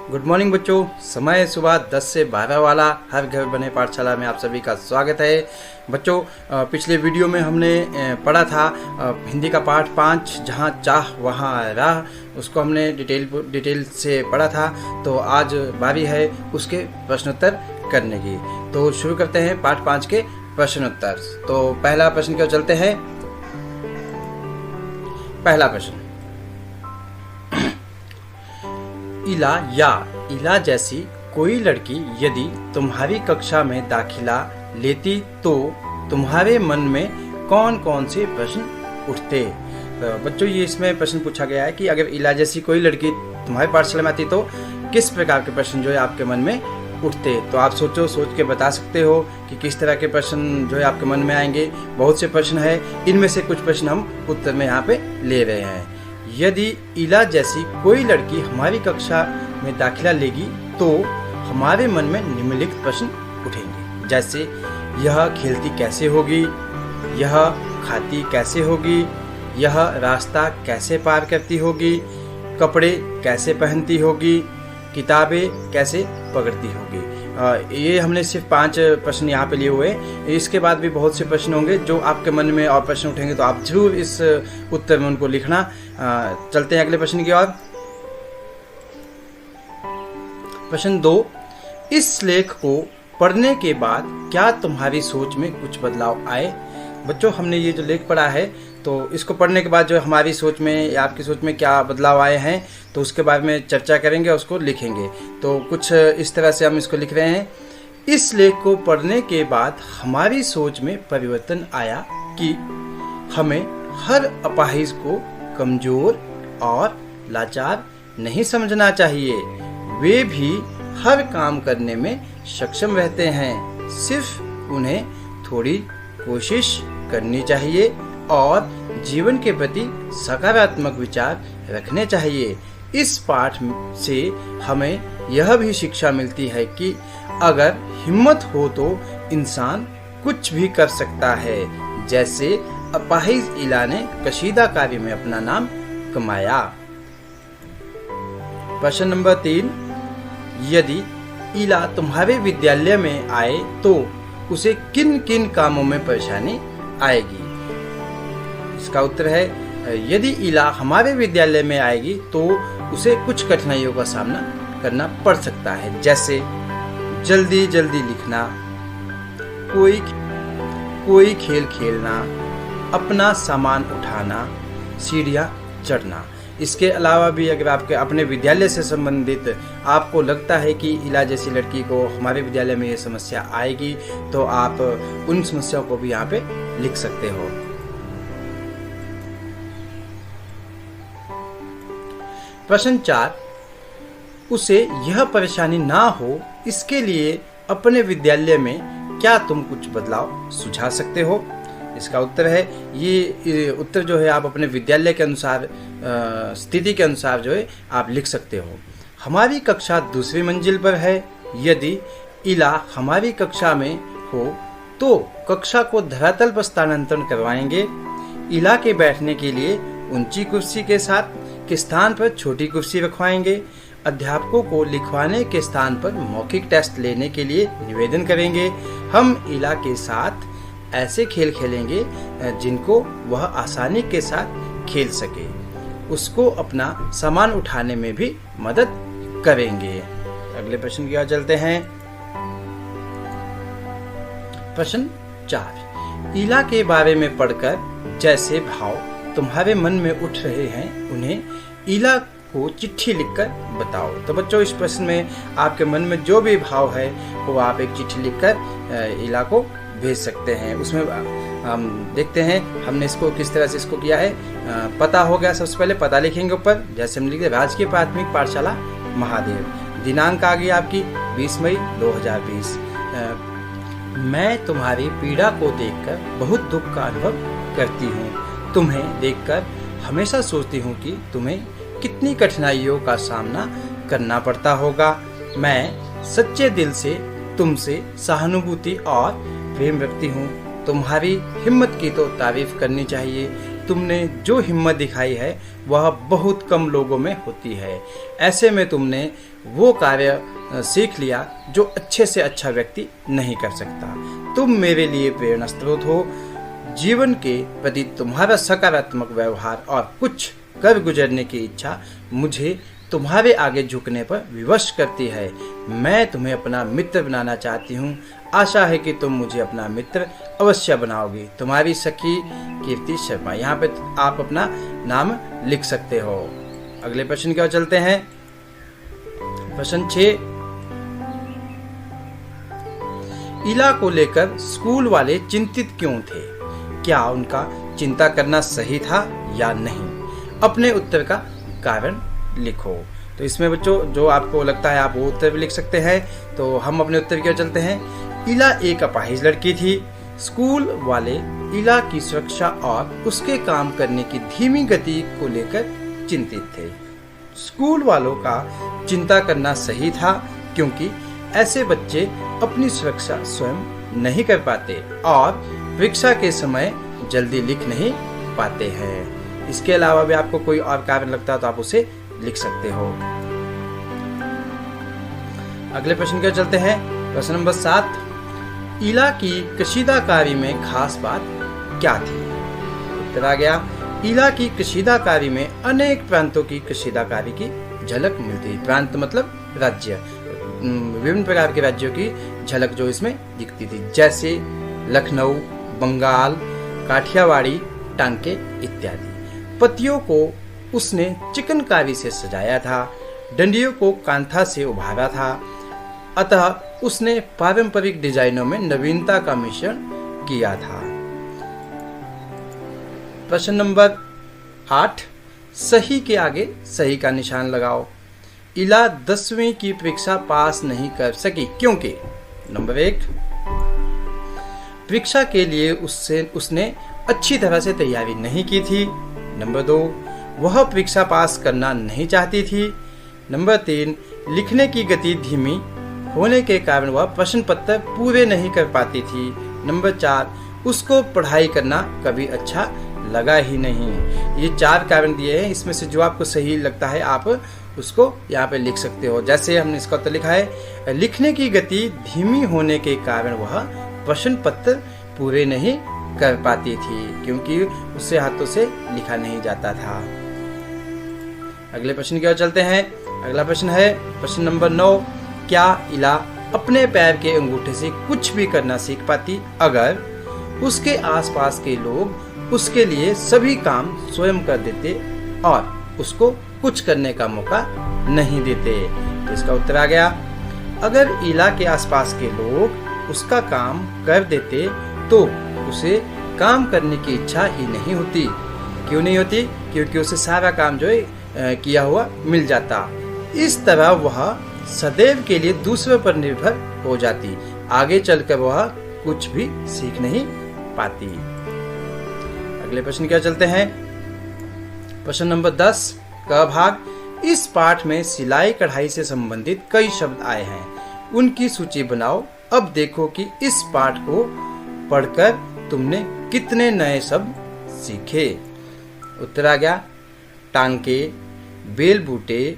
Good morning बच्चों। समय सुबह 10 से 12 वाला हर घर बने पाठशाला में आप सभी का स्वागत है। बच्चों, पिछले वीडियो में हमने पढ़ा था हिंदी का पाठ 5 जहाँ चाह वहाँ राह, उसको हमने डिटेल से पढ़ा था। तो आज बारी है उसके प्रश्नोत्तर करने की। तो शुरू करते हैं पाठ 5 के प्रश्नोत्तर। तो पहला प्रश्न की ओर चलते हैं। पहला प्रश्न, इला जैसी कोई लड़की यदि तुम्हारी कक्षा में दाखिला लेती तो तुम्हारे मन में कौन कौन से प्रश्न उठते। तो बच्चों, ये इसमें प्रश्न पूछा गया है कि अगर इला जैसी कोई लड़की तुम्हारे पाठशाला में आती तो किस प्रकार के प्रश्न जो है आपके मन में उठते। तो आप सोच के बता सकते हो कि किस तरह के प्रश्न जो है आपके मन में आएंगे। बहुत से प्रश्न है, इनमें से कुछ प्रश्न हम उत्तर में यहाँ पे ले रहे हैं। यदि इला जैसी कोई लड़की हमारी कक्षा में दाखिला लेगी तो हमारे मन में निम्नलिखित प्रश्न उठेंगे, जैसे यह खेलती कैसे होगी, यह खाती कैसे होगी, यह रास्ता कैसे पार करती होगी, कपड़े कैसे पहनती होगी, किताबें कैसे पकड़ती होगी। ये हमने सिर्फ 5 प्रश्न यहाँ पे लिए हुए। इसके बाद भी बहुत से प्रश्न होंगे जो आपके मन में और प्रश्न उठेंगे, तो आप जरूर इस उत्तर में उनको लिखना। चलते हैं अगले प्रश्न की ओर। प्रश्न 2, इस लेख को पढ़ने के बाद क्या तुम्हारी सोच में कुछ बदलाव आए। बच्चों, हमने ये जो लेख पढ़ा है तो इसको पढ़ने के बाद जो हमारी सोच में या आपकी सोच में क्या बदलाव आए हैं तो उसके बारे में चर्चा करेंगे और उसको लिखेंगे। तो कुछ इस तरह से हम इसको लिख रहे हैं। इस लेख को पढ़ने के बाद हमारी सोच में परिवर्तन आया कि हमें हर अपाहिज को कमजोर और लाचार नहीं समझना चाहिए। वे भी हर काम करने में सक्षम रहते हैं, सिर्फ उन्हें थोड़ी कोशिश करनी चाहिए और जीवन के प्रति सकारात्मक विचार रखने चाहिए। इस पाठ से हमें यह भी शिक्षा मिलती है कि अगर हिम्मत हो तो इंसान कुछ भी कर सकता है, जैसे अपाहिज इला ने कशीदा कार्य में अपना नाम कमाया। प्रश्न नंबर 3, यदि इला तुम्हारे विद्यालय में आए तो उसे किन किन कामों में परेशानी आएगी। इसका उत्तर है, यदि इला हमारे विद्यालय में आएगी तो उसे कुछ कठिनाइयों का सामना करना पड़ सकता है, जैसे जल्दी जल्दी लिखना, कोई खेल खेलना, अपना सामान उठाना, सीढ़ियाँ चढ़ना। इसके अलावा भी अगर आपके अपने विद्यालय से संबंधित आपको लगता है कि इला जैसी लड़की को हमारे विद्यालय में ये समस्या आएगी तो आप उन समस्याओं को भी यहाँ पे लिख सकते हो। प्रश्न 4, उसे यह परेशानी ना हो इसके लिए अपने विद्यालय में क्या तुम कुछ बदलाव सुझा सकते हो। इसका उत्तर है, ये उत्तर जो है आप अपने विद्यालय के अनुसार स्थिति के अनुसार जो है आप लिख सकते हो। हमारी कक्षा दूसरी मंजिल पर है। यदि इला हमारी कक्षा में हो तो कक्षा को धरातल पर स्थानांतरण करवाएंगे। इला के बैठने के लिए ऊंची कुर्सी के साथ के स्थान पर छोटी कुर्सी रखवाएंगे। अध्यापकों को लिखवाने के स्थान पर मौखिक टेस्ट लेने के लिए निवेदन करेंगे। हम इला के साथ ऐसे खेल खेलेंगे जिनको वह आसानी के साथ खेल सके। उसको अपना सामान उठाने में भी मदद करेंगे। अगले प्रश्न की ओर चलते हैं। प्रश्न 4, इला के बारे में पढ़कर जैसे भाव तुम्हारे मन में उठ रहे हैं उन्हें इला को चिट्ठी लिखकर बताओ। तो बच्चों, इस प्रश्न में आपके मन में जो भी भाव है वो आप एक चिट्ठी लिखकर इला को भेज सकते हैं। उसमें हम देखते हैं हमने इसको किस तरह से इसको किया है। पता हो गया, सबसे पहले पता लिखेंगे ऊपर, जैसे हम लिखते राजकीय प्राथमिक पाठशाला महादेव। दिनांक आ गई आपकी 20 मई 2020। मैं तुम्हारी पीड़ा को देखकर बहुत दुख का अनुभव करती हूँ। तुम्हें देखकर हमेशा सोचती हूँ कि तुम्हें कितनी कठिनाइयों का सामना करना पड़ता होगा। मैं सच्चे दिल से तुमसे सहानुभूति और प्रेम रखती हूँ। तुम्हारी हिम्मत की तो तारीफ करनी चाहिए। तुमने जो हिम्मत दिखाई है वह बहुत कम लोगों में होती है। ऐसे में तुमने वो कार्य सीख लिया जो अच्छे से अच्छा व्यक्ति नहीं कर सकता। तुम मेरे लिए प्रेरणा स्रोत हो। जीवन के प्रति तुम्हारा सकारात्मक व्यवहार और कुछ कर गुजरने की इच्छा मुझे तुम्हारे आगे झुकने पर विवश करती है। मैं तुम्हें अपना मित्र बनाना चाहती हूँ। आशा है कि तुम मुझे अपना मित्र अवश्य बनाओगी। तुम्हारी सखी कीर्ति शर्मा। यहाँ पे आप अपना नाम लिख सकते हो। अगले प्रश्न की ओर चलते हैं। प्रश्न 6, इला को लेकर स्कूल वाले चिंतित क्यों थे? क्या उनका चिंता करना सही था या नहीं? अपने उत्तर का कारण लिखो। तो इसमें बच्चों जो आपको लगता है आप वो उत्तर भी लिख सकते हैं। तो हम अपने उत्तर की ओर चलते हैं। इला एक अपाहिज लड़की थी। स्कूल वाले इला की सुरक्षा और उसके काम करने की धीमी गति को लेकर चिंतित थे। स्कूल वालों का चिंता करना सही था क्योंकि ऐसे बच्चे अपनी सुरक्षा स्वयं नहीं कर पाते और परीक्षा के समय जल्दी लिख नहीं पाते हैं। इसके अलावा भी आपको कोई और कारण लगता है तो आप उसे लिख सकते हो। अगले प्रश्न की ओर चलते हैं। प्रश्न नंबर 7, इला की कशीदाकारी में खास बात क्या थी? उत्तर आ गया। इला की कशीदाकारी में अनेक प्रांतों की कशीदाकारी की झलक मिलती। प्रांत मतलब राज्य, विभिन्न प्रकार के राज्यों की झलक जो इसमें दिखती थी, जैसे लखनऊ, बंगाल, काठियावाड़ी, टांके इत्यादि। पत्तियों को उसने चिकनकारी से सजाया था, डंडियों को कांथा से उभारा था, अतः उसने पारंपरिक डिजाइनों में नवीनता का मिश्रण किया था। प्रश्न नंबर 8, सही के आगे सही का निशान लगाओ। इला 10वीं की परीक्षा पास नहीं कर सकी क्योंकि नंबर 1, परीक्षा के लिए उसने अच्छी तरह से तैयारी नहीं की थी। नंबर 2, वह परीक्षा पास करना नहीं चाहती थी। नंबर 3, लिखने की गति धीमी होने के कारण वह प्रश्न पत्र पूरे नहीं कर पाती थी। नंबर 4, उसको पढ़ाई करना कभी अच्छा लगा ही नहीं। ये 4 कारण दिए हैं। इसमें से जो आपको सही लगता है आप उसको यहाँ पे लिख सकते हो। जैसे हमने इसका उत्तर लिखा है, लिखने की गति धीमी होने के कारण वह प्रश्न पत्र पूरे नहीं कर पाती थी क्योंकि उससे हाथों से लिखा नहीं जाता था। अगले प्रश्न की ओर चलते हैं। अगला प्रश्न है प्रश्न नंबर 9, क्या इला अपने पैर के अंगूठे से कुछ भी करना सीख पाती अगर उसके आसपास के लोग उसके लिए सभी काम स्वयं कर देते और उसको कुछ करने का मौका नहीं देते? तो इसका उत्तर आ गया। अगर इला के आसपास के लोग उसका काम कर देते तो उसे काम करने की इच्छा ही नहीं होती। क्यों नहीं होती? क्योंकि उसे सारा काम जो है किया हुआ मिल जाता। इस तरह वह सदैव के लिए दूसरों पर निर्भर हो जाती। आगे चलकर वह कुछ भी सीख नहीं पाती। अगले प्रश्न क्या चलते हैं। प्रश्न नंबर 10 का भाग। इस पाठ में सिलाई कढ़ाई से संबंधित कई शब्द आए हैं, उनकी सूची बनाओ। अब देखो कि इस पाठ को पढ़कर तुमने कितने नए शब्द सीखे। उत्तर आ गया। टांके, बेल बूटे,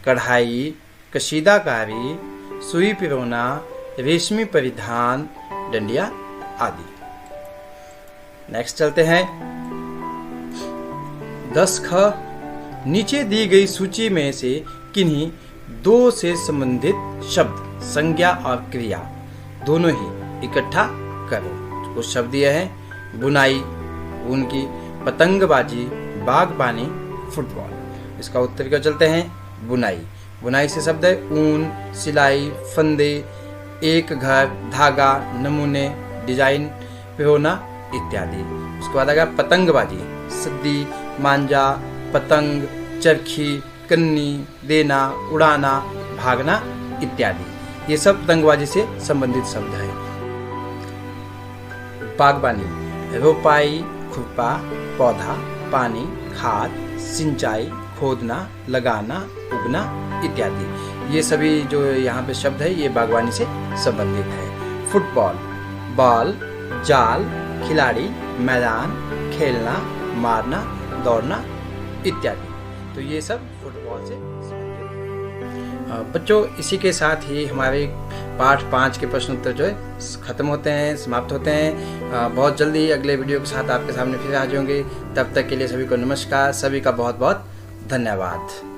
कढ़ाई, कशीदाकारी, सुई पिरोना, रेशमी परिधान, डंडिया आदि। नेक्स्ट चलते हैं। 10 ख। नीचे दी गई सूची में से किन्हीं 2 से संबंधित शब्द, संज्ञा और क्रिया दोनों ही इकट्ठा करो। कुछ शब्द ये हैं, बुनाई, ऊन की, पतंगबाजी, बागबानी, फुटबॉल। इसका उत्तर क्या चलते हैं। बुनाई। बुनाई से शब्द है ऊन, सिलाई, फंदे, एक घर, धागा, नमूने, डिजाइन, पिरोना इत्यादि। उसके बाद आ गया पतंगबाजी, सद्दी, मांजा, पतंग, चरखी, कन्नी, देना, उड़ाना, भागना इत्यादि। ये सब पतंगबाजी से संबंधित शब्द है। बागबानी, रोपाई, खुरपा, पौधा, पानी, खाद, सिंचाई, खोदना, लगाना, उगना इत्यादि। ये सभी जो यहाँ पे शब्द है ये बागवानी से संबंधित है। फुटबॉल, बॉल, जाल, खिलाड़ी, मैदान, खेलना, मारना, दौड़ना इत्यादि। तो ये सब फुटबॉल से संबंधित है। बच्चों इसी के साथ ही हमारे पाठ 5 के प्रश्न उत्तर जो है ख़त्म होते हैं, समाप्त होते हैं। बहुत जल्दी अगले वीडियो के साथ आपके सामने फिर हाजिर होंगे। तब तक के लिए सभी को नमस्कार, सभी का बहुत बहुत धन्यवाद।